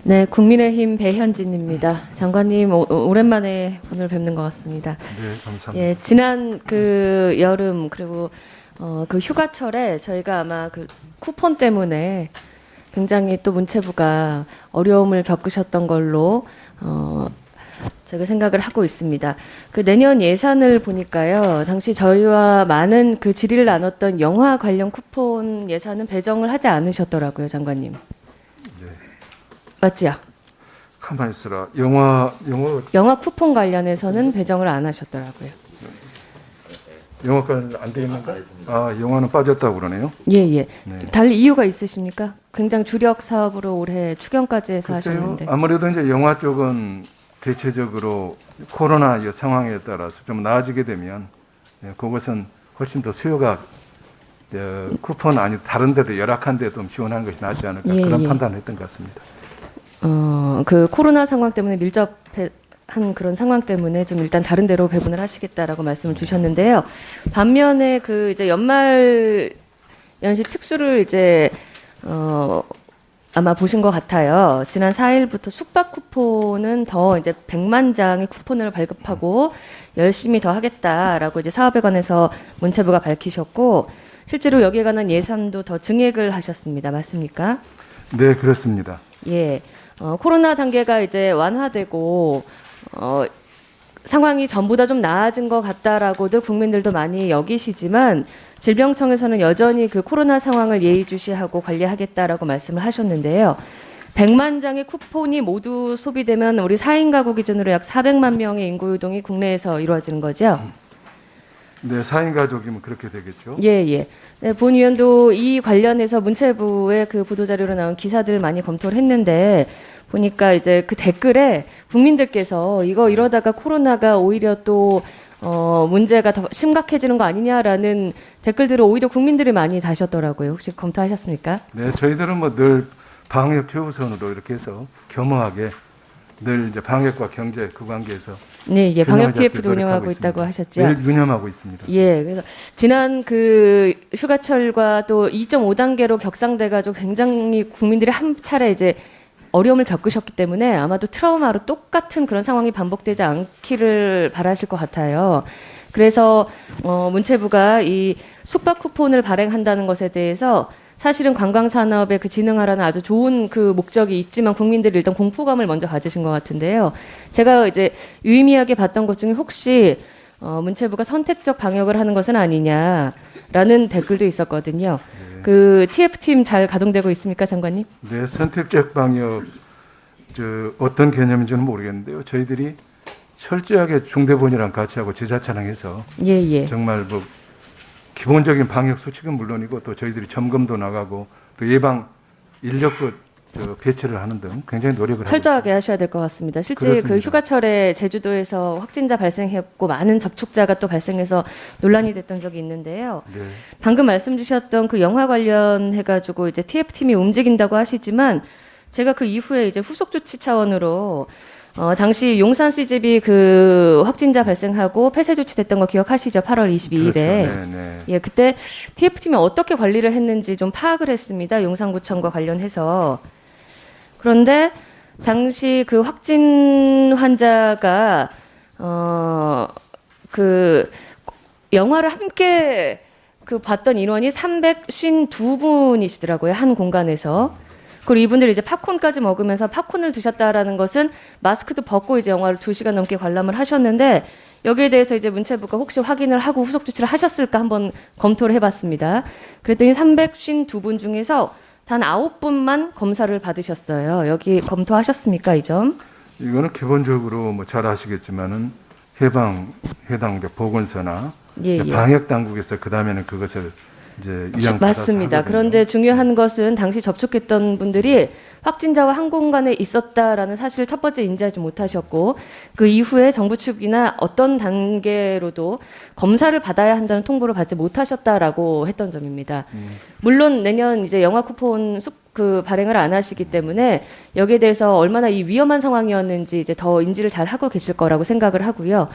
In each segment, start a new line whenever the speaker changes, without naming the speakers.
네, 국민의힘 배현진입니다. 장관님 오랜만에 오늘 뵙는 것 같습니다.
네, 감사합니다.
예, 지난 그 여름 그리고 그 휴가철에 저희가 아마 그 쿠폰 때문에 굉장히 또 문체부가 어려움을 겪으셨던 걸로 제가 생각을 하고 있습니다. 그 내년 예산을 보니까요, 당시 저희와 많은 그 질의를 나눴던 영화 관련 쿠폰 예산은 배정을 하지 않으셨더라고요, 장관님.
네.
맞지요?
가만히 있어라. 영화
쿠폰 관련해서는 배정을 안 하셨더라고요.
영화관 안 돼 있는가? 아, 영화는 빠졌다고 그러네요.
예, 예.
네.
달리 이유가 있으십니까? 굉장히 주력 사업으로 올해 추경까지 해서
글쎄요.
하셨는데.
아무래도 이제 영화 쪽은 대체적으로 코로나 이 상황에 따라서 좀 나아지게 되면 그것은 훨씬 더 수요가 쿠폰 아니 다른 데도 열악한 데 좀 지원하는 것이 낫지 않을까
예,
그런
예.
판단을 했던 것 같습니다.
그 코로나 상황 때문에 밀접한 그런 상황 때문에 좀 일단 다른 데로 배분을 하시겠다라고 말씀을 주셨는데요. 반면에 그 이제 연말 연시 특수를 이제 아마 보신 것 같아요. 지난 4일부터 숙박 쿠폰은 더 이제 100만 장의 쿠폰을 발급하고 열심히 더 하겠다라고 이제 사업에 관해서 문체부가 밝히셨고, 실제로 여기에 관한 예산도 더 증액을 하셨습니다. 맞습니까?
네, 그렇습니다.
예. 코로나 단계가 이제 완화되고 상황이 전보다 좀 나아진 것 같다라고들 국민들도 많이 여기시지만, 질병청에서는 여전히 그 코로나 상황을 예의주시하고 관리하겠다라고 말씀을 하셨는데요. 100만 장의 쿠폰이 모두 소비되면 우리 4인 가구 기준으로 약 400만 명의 인구 유동이 국내에서 이루어지는 거죠.
네, 4인 가족이면 그렇게 되겠죠.
예, 예. 네, 본 의원도 이 관련해서 문체부의 그 보도자료로 나온 기사들을 많이 검토를 했는데, 보니까 이제 그 댓글에 국민들께서 이거 이러다가 코로나가 오히려 또 문제가 더 심각해지는 거 아니냐라는 댓글들을 오히려 국민들이 많이 다셨더라고요. 혹시 검토하셨습니까?
네, 저희들은 뭐 늘 방역 최우선으로 이렇게 해서 겸허하게 늘 이제 방역과 경제 그 관계에서
네, 예, 방역
균형을
TF도
잡기
운영하고
노력하고
있다고
있습니다.
하셨죠.
늘 유념하고 있습니다.
예, 그래서 지난 그 휴가철과 또 2.5단계로 격상돼가지고 굉장히 국민들이 한 차례 이제 어려움을 겪으셨기 때문에 아마도 트라우마로 똑같은 그런 상황이 반복되지 않기를 바라실 것 같아요. 그래서 문체부가 이 숙박 쿠폰을 발행한다는 것에 대해서 사실은 관광산업의 그 진흥하라는 아주 좋은 그 목적이 있지만 국민들이 일단 공포감을 먼저 가지신 것 같은데요. 제가 이제 유의미하게 봤던 것 중에 혹시 문체부가 선택적 방역을 하는 것은 아니냐라는 댓글도 있었거든요. 그 TF팀 잘 가동되고 있습니까, 장관님?
네, 선택적 방역 어떤 개념인지는 모르겠는데요. 저희들이 철저하게 중대본이랑 같이 하고 제자차량해서
예, 예.
정말 뭐 기본적인 방역 수칙은 물론이고 또 저희들이 점검도 나가고 또 예방 인력도 배치를 하는 등 굉장히 노력을
철저하게
하고
하셔야 될 것 같습니다. 실제
그렇습니다.
그 휴가철에 제주도에서 확진자 발생했고 많은 접촉자가 또 발생해서 논란이 됐던 적이 있는데요.
있습니다. 네.
방금 말씀 주셨던 그 영화 관련해가지고 이제 TF팀이 움직인다고 하시지만, 제가 그 이후에 이제 후속 조치 차원으로 당시 용산 CGV 그 확진자 발생하고 폐쇄 조치됐던 거 기억하시죠? 8월 22일에.
그렇죠. 네, 네.
예, 그때 TF팀이 어떻게 관리를 했는지 좀 파악을 했습니다. 용산구청과 관련해서. 그런데 당시 그 확진 환자가 그 영화를 함께 그 봤던 인원이 352분이시더라고요. 한 공간에서. 그리고 이분들이 이제 팝콘까지 먹으면서 팝콘을 드셨다라는 것은 마스크도 벗고 이제 영화를 2시간 넘게 관람을 하셨는데, 여기에 대해서 이제 문체부가 혹시 확인을 하고 후속 조치를 하셨을까 한번 검토를 해봤습니다. 그랬더니 352분 중에서 단 9분만 검사를 받으셨어요. 여기 검토하셨습니까, 이 점?
이거는 기본적으로 뭐 잘 아시겠지만은 해당 보건소나
예, 예.
방역 당국에서 그 다음에는 그것을 이제 위양
맞습니다. 그런데 중요한 것은 당시 접촉했던 분들이 확진자와 한 공간에 있었다라는 사실을 첫 번째 인지하지 못하셨고, 그 이후에 정부 측이나 어떤 단계로도 검사를 받아야 한다는 통보를 받지 못하셨다라고 했던 점입니다. 물론 내년 이제 영화 쿠폰 그 발행을 안 하시기 때문에 여기에 대해서 얼마나 이 위험한 상황이었는지 이제 더 인지를 잘 하고 계실 거라고 생각을 하고요.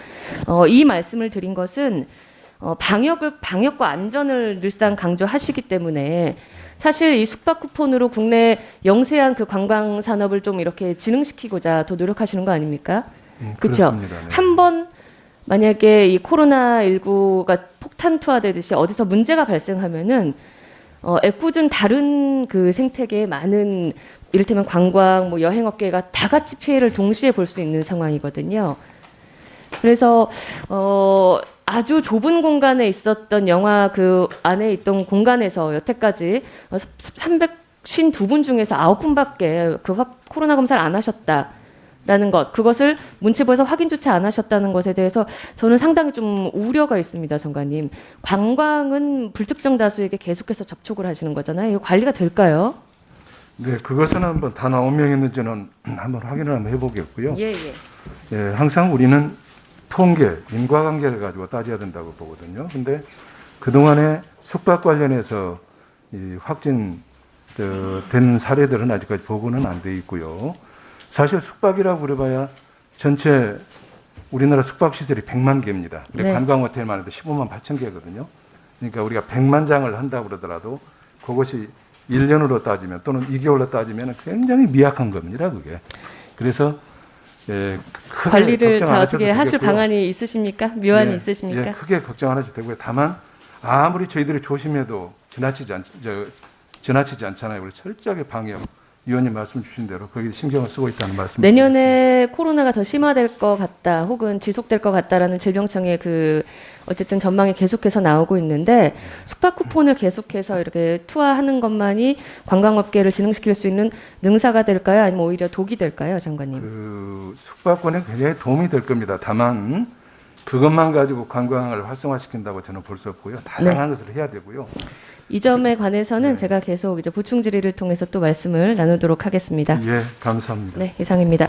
이 말씀을 드린 것은 방역과 안전을 늘상 강조하시기 때문에 사실 이 숙박 쿠폰으로 국내 영세한 그 관광 산업을 좀 이렇게 진흥시키고자 더 노력하시는 거 아닙니까? 그렇죠.
그렇습니다. 네.
한번 만약에 이 코로나19가 폭탄 투하되듯이 어디서 문제가 발생하면은 애꿎은 다른 그 생태계에 많은 이를테면 관광, 뭐 여행업계가 다 같이 피해를 동시에 볼 수 있는 상황이거든요. 그래서 아주 좁은 공간에 있었던 영화 그 안에 있던 공간에서 여태까지 352분 중에서 9분밖에 그 코로나 검사를 안 하셨다라는 것, 그것을 문체부에서 확인조차 안 하셨다는 것에 대해서 저는 상당히 좀 우려가 있습니다, 장관님. 관광은 불특정 다수에게 계속해서 접촉을 하시는 거잖아요. 이거 관리가 될까요?
네, 그것은 한번 다 나오명했는지는 한번 확인을 한번 해보겠고요.
예.
예, 항상 우리는 통계, 인과관계를 가지고 따져야 된다고 보거든요. 근데 그동안에 숙박 관련해서 이 확진 된 사례들은 아직까지 보고는 안 돼 있고요. 사실 숙박이라고 그래봐야 전체 우리나라 숙박시설이 100만 개입니다.
네.
관광호텔만 해도 15만 8천 개거든요. 그러니까 우리가 100만 장을 한다고 그러더라도 그것이 1년으로 따지면 또는 2개월로 따지면 굉장히 미약한 겁니다. 그게. 그래서 크게
관리를
걱정 안 하셔도
어떻게 하실
되겠고요.
방안이 있으십니까? 묘안이
예,
있으십니까?
예, 크게 걱정 안 하셔도 되고요. 다만 아무리 저희들이 조심해도 지나치지 않잖아요. 우리 철저하게 방역, 위원님 말씀 주신 대로 거기 신경을 쓰고 있다는 말씀.
내년에 코로나가 더 심화될 것 같다, 혹은 지속될 것 같다라는 질병청의 그 어쨌든 전망이 계속해서 나오고 있는데, 숙박 쿠폰을 계속해서 이렇게 투하하는 것만이 관광업계를 진흥시킬 수 있는 능사가 될까요? 아니면 오히려 독이 될까요, 장관님?
그 숙박권에 굉장히 도움이 될 겁니다. 다만 그것만 가지고 관광을 활성화시킨다고 저는 볼 수 없고요. 다양한 것을 해야 되고요.
이 점에 관해서는
네.
제가 계속 이제 보충 질의를 통해서 또 말씀을 나누도록 하겠습니다.
예, 감사합니다.
네, 이상입니다.